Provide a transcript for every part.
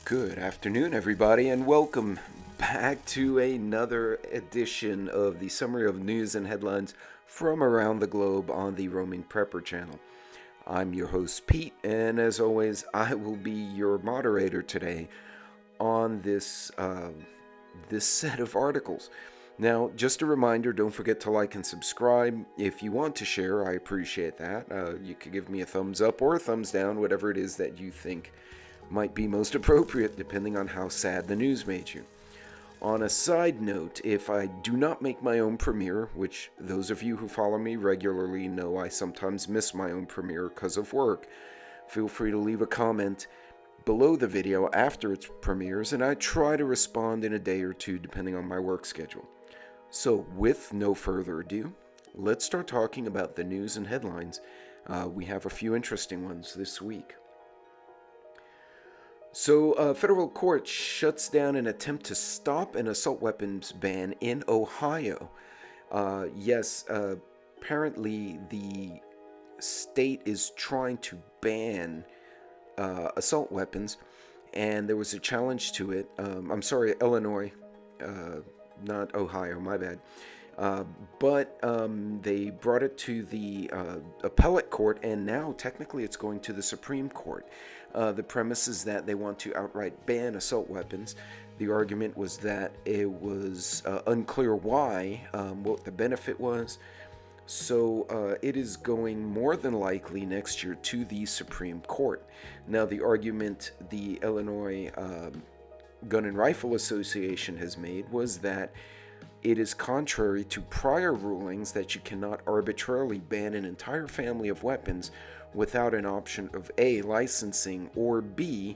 Good afternoon, everybody, and welcome back to another edition of the summary of news and headlines from around the globe on the Roaming Prepper channel. I'm your host, Pete, and as always, I will be your moderator today on this set of articles. Now, just a reminder, don't forget to like and subscribe. If you want to share, I appreciate that. You could give me a thumbs up or a thumbs down, whatever it is that you think might be most appropriate depending on how sad the news made you. On a side note, if I do not make my own premiere, which those of you who follow me regularly know I sometimes miss my own premiere because of work, feel free to leave a comment below the video after its premieres, and I try to respond in a day or two depending on my work schedule. So with no further ado, let's start talking about the news and headlines. We have a few interesting ones this week. So, federal court shuts down an attempt to stop an assault weapons ban in Ohio. Apparently the state is trying to ban assault weapons, and there was a challenge to it. I'm sorry, Illinois, not Ohio, my bad. But they brought it to the appellate court, and now technically it's going to the Supreme Court. The premise is that they want to outright ban assault weapons. The argument was that it was unclear why, what the benefit was. So it is going more than likely next year to the Supreme Court. Now, the argument the Illinois Gun and Rifle Association has made was that it is contrary to prior rulings that you cannot arbitrarily ban an entire family of weapons without an option of A, licensing, or B,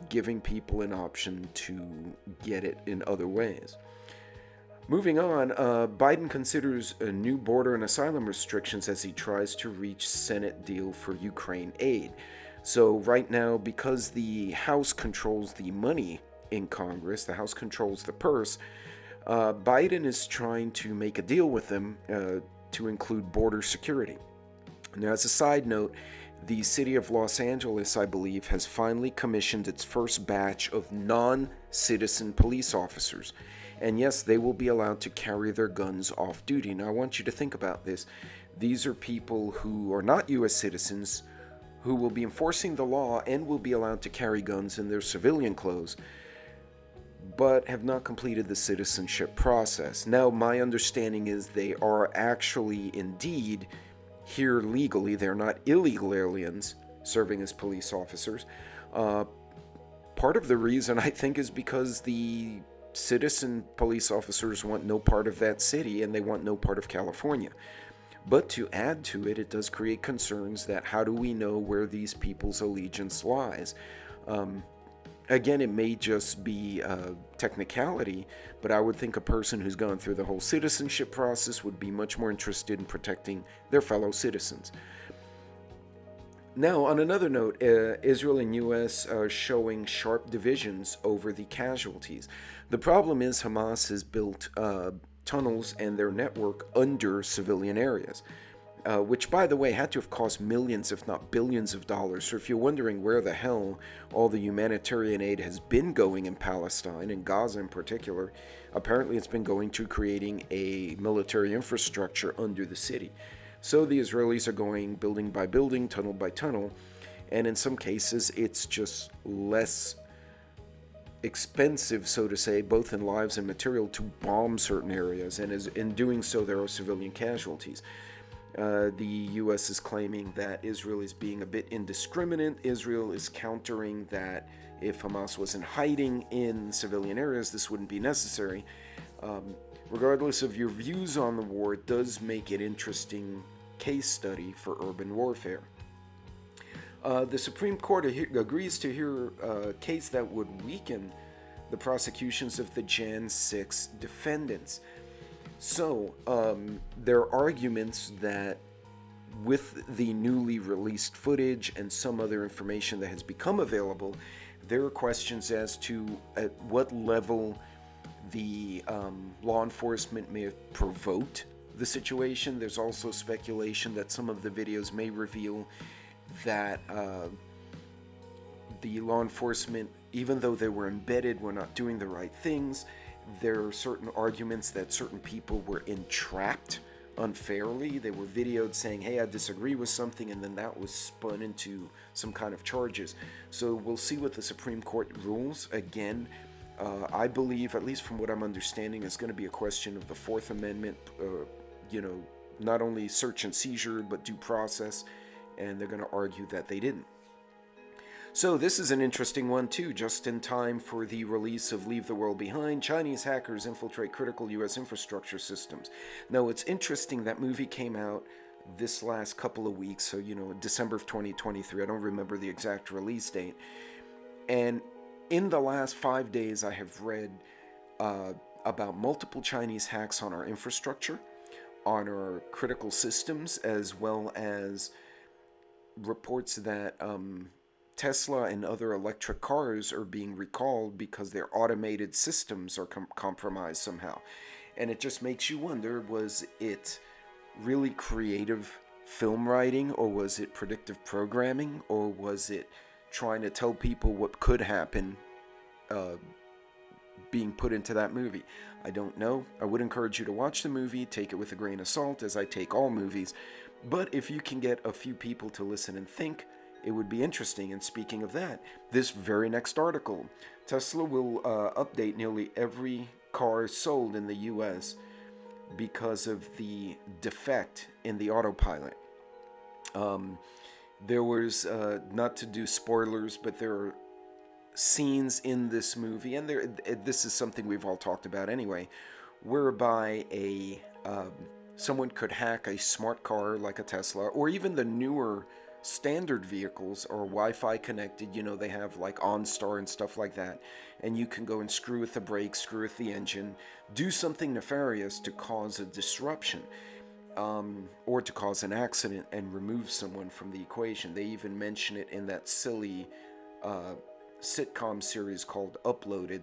giving people an option to get it in other ways. Moving on, Biden considers a new border and asylum restrictions as he tries to reach Senate deal for Ukraine aid. So right now, because the House controls the money in Congress, the House controls the purse, Biden is trying to make a deal with them to include border security. Now, as a side note, the city of Los Angeles, I believe, has finally commissioned its first batch of non-citizen police officers. And yes, they will be allowed to carry their guns off duty. Now, I want you to think about this. These are people who are not U.S. citizens who will be enforcing the law and will be allowed to carry guns in their civilian clothes, but have not completed the citizenship process. Now, my understanding is they are actually indeed here legally. They're not illegal aliens serving as police officers. Part of the reason, I think, is because the citizen police officers want no part of that city and they want no part of California. But to add to it, it does create concerns that how do we know where these people's allegiance lies? Again, it may just be a technicality, but I would think a person who's gone through the whole citizenship process would be much more interested in protecting their fellow citizens. Now, on another note, Israel and U.S. are showing sharp divisions over the casualties. The problem is Hamas has built tunnels and their network under civilian areas. Which, by the way, had to have cost millions, if not billions of dollars. So if you're wondering where the hell all the humanitarian aid has been going in Palestine, and Gaza in particular, apparently it's been going to creating a military infrastructure under the city. So the Israelis are going building by building, tunnel by tunnel, and in some cases it's just less expensive, so to say, both in lives and material, to bomb certain areas, and in doing so there are civilian casualties. The U.S. is claiming that Israel is being a bit indiscriminate. Israel is countering that if Hamas wasn't hiding in civilian areas, this wouldn't be necessary. Regardless of your views on the war, it does make it interesting case study for urban warfare. The Supreme Court agrees to hear a case that would weaken the prosecutions of the Jan 6 defendants. So, there are arguments that with the newly released footage and some other information that has become available, there are questions as to at what level the law enforcement may have provoked the situation. There's also speculation that some of the videos may reveal that the law enforcement, even though they were embedded, were not doing the right things. There are certain arguments that certain people were entrapped unfairly. They were videoed saying, hey, I disagree with something, and then that was spun into some kind of charges. So we'll see what the Supreme Court rules. Again, I believe, at least from what I'm understanding, it's going to be a question of the Fourth Amendment, not only search and seizure, but due process, and they're going to argue that they didn't. So this is an interesting one too, just in time for the release of Leave the World Behind. Chinese hackers infiltrate critical U.S. infrastructure systems. Now, it's interesting, that movie came out this last couple of weeks, so, December of 2023. I don't remember the exact release date. And in the last 5 days, I have read about multiple Chinese hacks on our infrastructure, on our critical systems, as well as reports that Tesla and other electric cars are being recalled because their automated systems are compromised somehow. And it just makes you wonder, was it really creative film writing, or was it predictive programming, or was it trying to tell people what could happen being put into that movie? I don't know. I would encourage you to watch the movie, take it with a grain of salt, as I take all movies. But if you can get a few people to listen and think, it would be interesting. And speaking of that, this very next article, Tesla will update nearly every car sold in the US because of the defect in the autopilot. There was, not to do spoilers, but there are scenes in this movie, and this is something we've all talked about anyway, whereby someone could hack a smart car like a Tesla, or even the newer standard vehicles are Wi-Fi connected. They have like OnStar and stuff like that, and you can go and screw with the brakes, screw with the engine, do something nefarious to cause a disruption, or to cause an accident and remove someone from the equation. They even mention it in that silly sitcom series called Uploaded.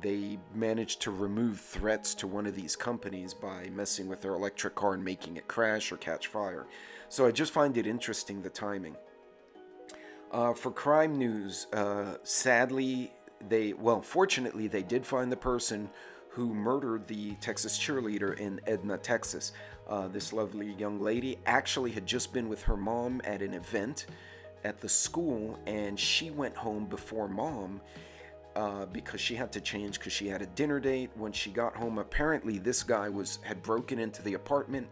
They managed to remove threats to one of these companies by messing with their electric car and making it crash or catch fire. So I just find it interesting, the timing. For crime news, sadly, fortunately, they did find the person who murdered the Texas cheerleader in Edna, Texas. This lovely young lady actually had just been with her mom at an event at the school, and she went home before mom because she had to change because she had a dinner date. When she got home, apparently this guy had broken into the apartment.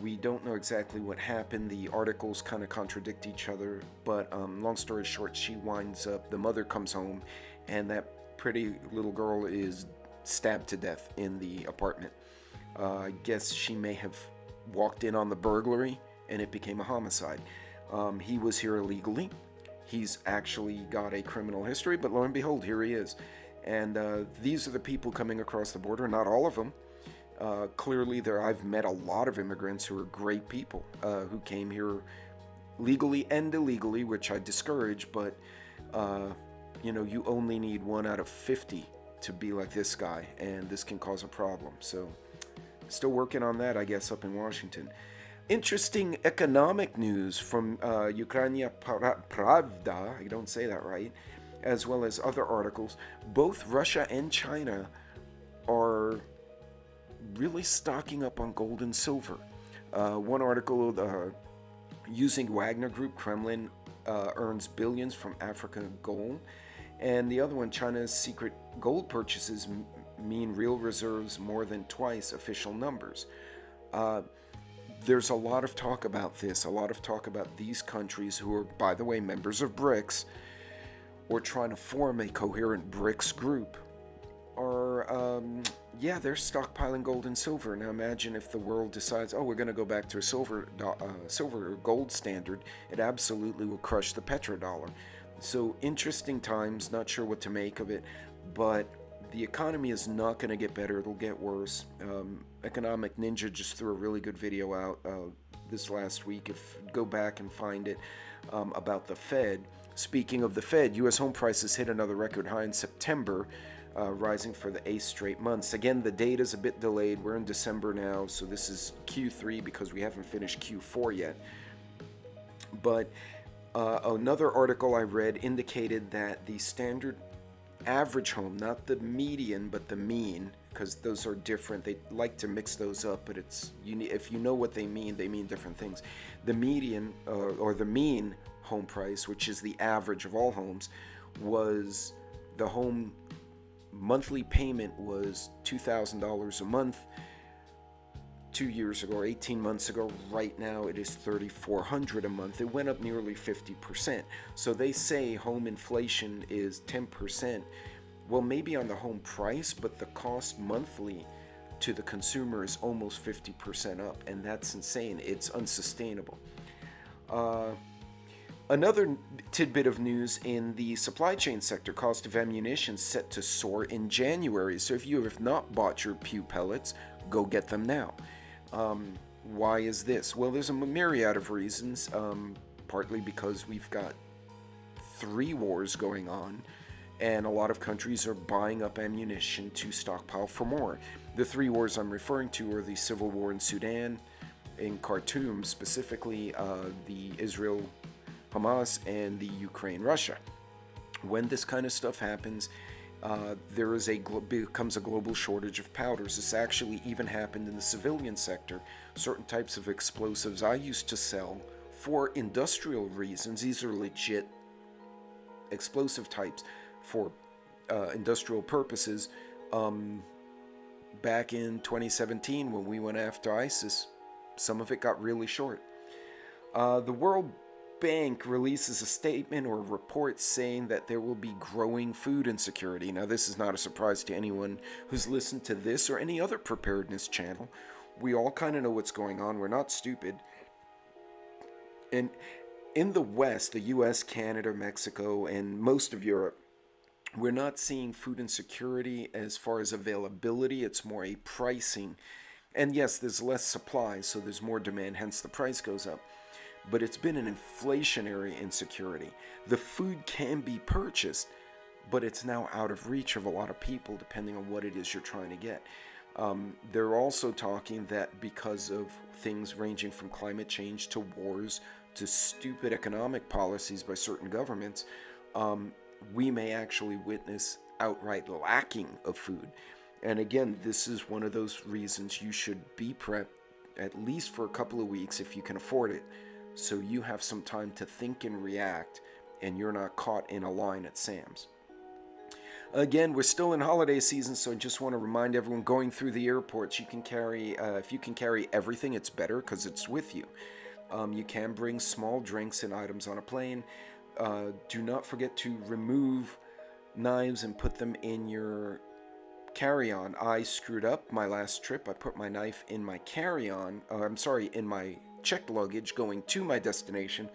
We don't know exactly what happened. The articles kind of contradict each other, but long story short, the mother comes home, and that pretty little girl is stabbed to death in the apartment. I guess she may have walked in on the burglary, and it became a homicide. He was here illegally. He's actually got a criminal history, but lo and behold, here he is. And these are the people coming across the border, not all of them. Clearly, I've met a lot of immigrants who are great people, who came here legally and illegally, which I discourage, but you only need 1 out of 50 to be like this guy, and this can cause a problem. So, still working on that, I guess, up in Washington. Interesting economic news from Ukrainia Pravda, I don't say that right, as well as other articles. Both Russia and China are really stocking up on gold and silver. One article, using Wagner Group, Kremlin earns billions from Africa gold. And the other one, China's secret gold purchases mean real reserves more than twice official numbers. There's a lot of talk about this, a lot of talk about these countries who are, by the way, members of BRICS, or trying to form a coherent BRICS group, are, they're stockpiling gold and silver. Now imagine if the world decides, we're going to go back to a silver or gold standard. It absolutely will crush the petrodollar. So interesting times, not sure what to make of it, but the economy is not going to get better, it'll get worse. Economic Ninja just threw a really good video out this last week. Go back and find it, about the Fed. Speaking of the Fed, U.S. home prices hit another record high in September, rising for the 8th straight months. Again, the data's a bit delayed. We're in December now, so this is Q3 because we haven't finished Q4 yet. But Another article I read indicated that the standard average home, not the median but the mean, because those are different. They like to mix those up, but if you know what they mean different things. The median or the mean home price, which is the average of all homes, was the home monthly payment was $2,000 a month 2 years ago or 18 months ago. Right now it is $3,400 a month. It went up nearly 50%. So they say home inflation is 10%. Well, maybe on the home price, but the cost monthly to the consumer is almost 50% up, and that's insane. It's unsustainable. Another tidbit of news in the supply chain sector: cost of ammunition set to soar in January. So if you have not bought your Pew pellets, go get them now. Why is this? Well, there's a myriad of reasons, partly because we've got 3 wars going on, and a lot of countries are buying up ammunition to stockpile for more. The 3 wars I'm referring to are the civil war in Sudan, in Khartoum specifically, the Israel-Hamas, and the Ukraine-Russia. When this kind of stuff happens, there is becomes a global shortage of powders. This actually even happened in the civilian sector. Certain types of explosives I used to sell for industrial reasons. These are legit explosive types for industrial purposes. Back in 2017, when we went after ISIS, some of it got really short. The World Bank releases a statement or report saying that there will be growing food insecurity. Now, this is not a surprise to anyone who's listened to this or any other preparedness channel. We all kind of know what's going on. We're not stupid. And in the West, the US, Canada, Mexico, and most of Europe, we're not seeing food insecurity as far as availability. It's more a pricing. And yes, there's less supply, so there's more demand, hence the price goes up. But it's been an inflationary insecurity. The food can be purchased, but it's now out of reach of a lot of people, depending on what it is you're trying to get. They're also talking that because of things ranging from climate change to wars to stupid economic policies by certain governments, we may actually witness outright lacking of food. And again, this is one of those reasons you should be prepped at least for a couple of weeks if you can afford it, so you have some time to think and react, and you're not caught in a line at Sam's. Again, we're still in holiday season, so I just want to remind everyone going through the airports, you can carry, if you can carry everything, it's better because it's with you. You can bring small drinks and items on a plane. Do not forget to remove knives and put them in your carry-on. I screwed up my last trip. I put my knife in my carry-on, in my checked luggage going to my destination.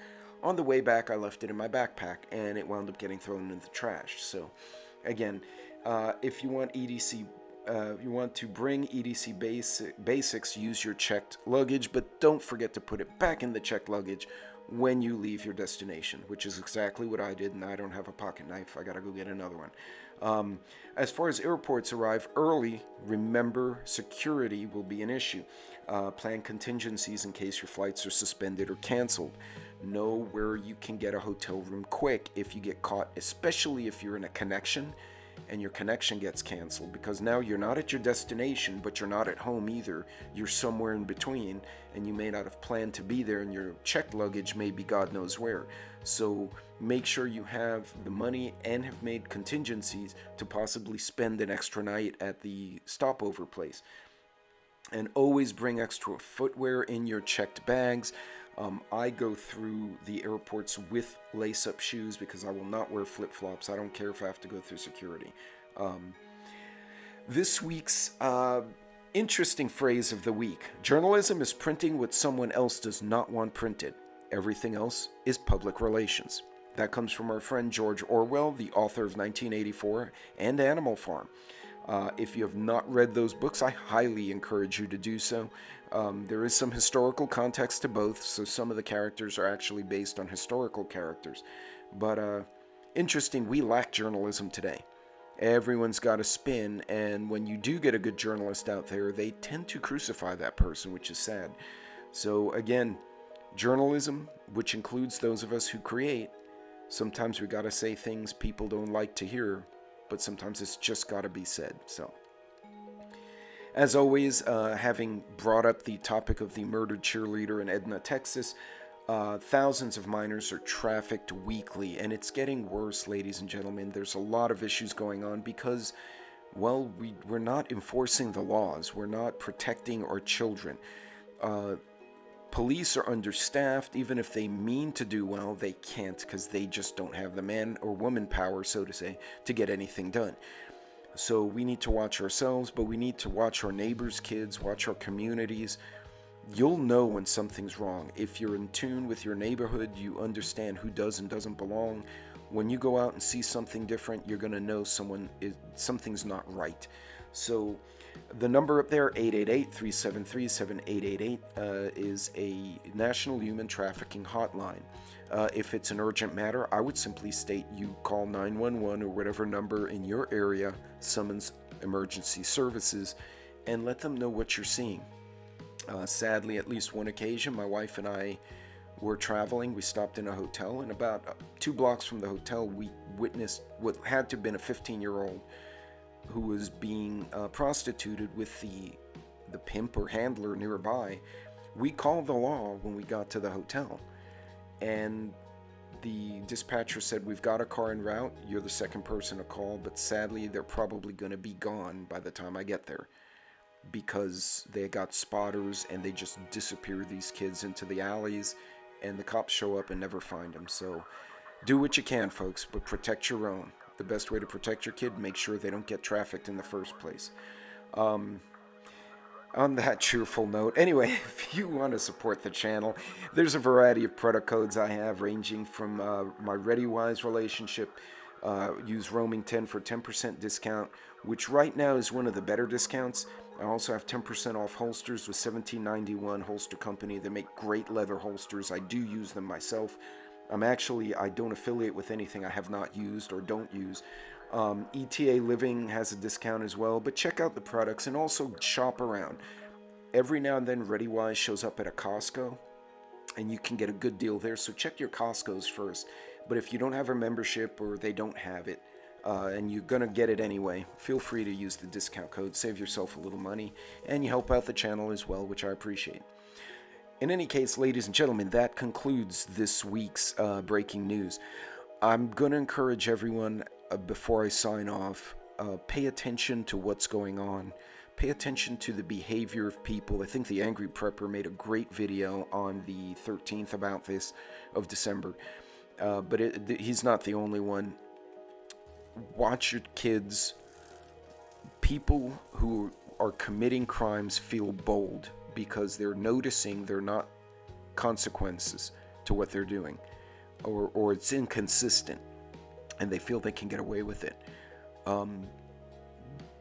On the way back, I left it in my backpack, and it wound up getting thrown into the trash. So, again, if you want EDC, you want to bring EDC basics, use your checked luggage, but don't forget to put it back in the checked luggage when you leave your destination, which is exactly what I did, and I don't have a pocket knife. I gotta go get another one. As far as airports, arrive early. Remember, security will be an issue. Plan contingencies in case your flights are suspended or canceled. Know where you can get a hotel room quick if you get caught, especially if you're in a connection and your connection gets canceled, because now you're not at your destination, but you're not at home either. You're somewhere in between, and you may not have planned to be there, and your checked luggage may be God knows where. So make sure you have the money and have made contingencies to possibly spend an extra night at the stopover place. And always bring extra footwear in your checked bags. I go through the airports with lace-up shoes because I will not wear flip-flops. I don't care if I have to go through security. This week's interesting phrase of the week: journalism is printing what someone else does not want printed. Everything else is public relations. That comes from our friend George Orwell, the author of 1984 and Animal Farm. If you have not read those books, I highly encourage you to do so. There is some historical context to both, so some of the characters are actually based on historical characters. But interesting, we lack journalism today. Everyone's got a spin, and when you do get a good journalist out there, they tend to crucify that person, which is sad. So again, Journalism, which includes those of us who create, sometimes we gotta say things people don't like to hear, but sometimes it's just gotta be said. So, as always, having brought up the topic of the murdered cheerleader in Edna, Texas, thousands of minors are trafficked weekly, and it's getting worse, ladies and gentlemen. There's a lot of issues going on because, well, we're not enforcing the laws. We're not protecting our children. Police are understaffed. Even if they mean to do well, they can't because they just don't have the man or woman power, so to say, to get anything done. So we need to watch ourselves, but we need to watch our neighbors' kids, watch our communities. You'll know when something's wrong. If you're in tune with your neighborhood, you understand who does and doesn't belong. When you go out and see something different, you're going to know something's not right. So the number up there, 888-373-7888, is a national human trafficking hotline. If it's an urgent matter, I would simply state you call 911 or whatever number in your area summons emergency services and let them know what you're seeing. Sadly, at least one occasion, my wife and I were traveling. We stopped in a hotel, and about 2 blocks from the hotel, we witnessed what had to have been a 15-year-old who was being prostituted with the pimp or handler nearby. We called the law when we got to the hotel, and the dispatcher said, "We've got a car en route. You're the second person to call, but sadly, they're probably going to be gone by the time I get there," because they got spotters and they just disappear these kids into the alleys, and the cops show up and never find them. So do what you can, folks, but protect your own. The best way to protect your kid, make sure they don't get trafficked in the first place. On that cheerful note, anyway, if you want to support the channel, there's a variety of product codes I have, ranging from my ReadyWise relationship. Use roaming 10 for 10% discount, which right now is one of the better discounts. I also have 10% off holsters with 1791 Holster Company. They make great leather holsters. I do use them myself. I don't affiliate with anything I have not used or don't use. ETA Living has a discount as well, but check out the products and also shop around. Every now and then ReadyWise shows up at a Costco, and you can get a good deal there, so check your Costco's first. But if you don't have a membership or they don't have it, and you're gonna get it anyway, feel free to use the discount code. Save yourself a little money, and you help out the channel as well, which I appreciate. In any case, ladies and gentlemen, that concludes this week's breaking news. I'm gonna encourage everyone, before I sign off, pay attention to what's going on. Pay attention to the behavior of people. I think the Angry Prepper made a great video on the 13th about this of December. But he's not the only one. Watch your kids. People who are committing crimes feel bold because they're noticing they're not consequences to what they're doing, or it's inconsistent, and they feel they can get away with it.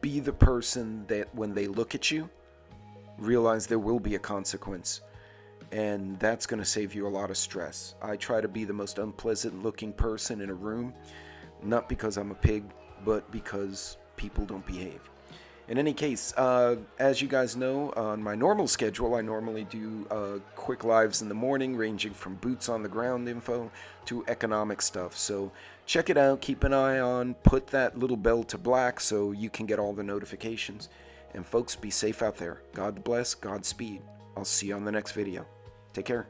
Be the person that when they look at you, realize there will be a consequence, and that's going to save you a lot of stress. I try to be the most unpleasant looking person in a room, not because I'm a pig, but because people don't behave. In any case, as you guys know, on my normal schedule, I normally do quick lives in the morning, ranging from boots on the ground info to economic stuff. So check it out, keep an eye on, put that little bell to black so you can get all the notifications. And folks, be safe out there. God bless, Godspeed. I'll see you on the next video. Take care.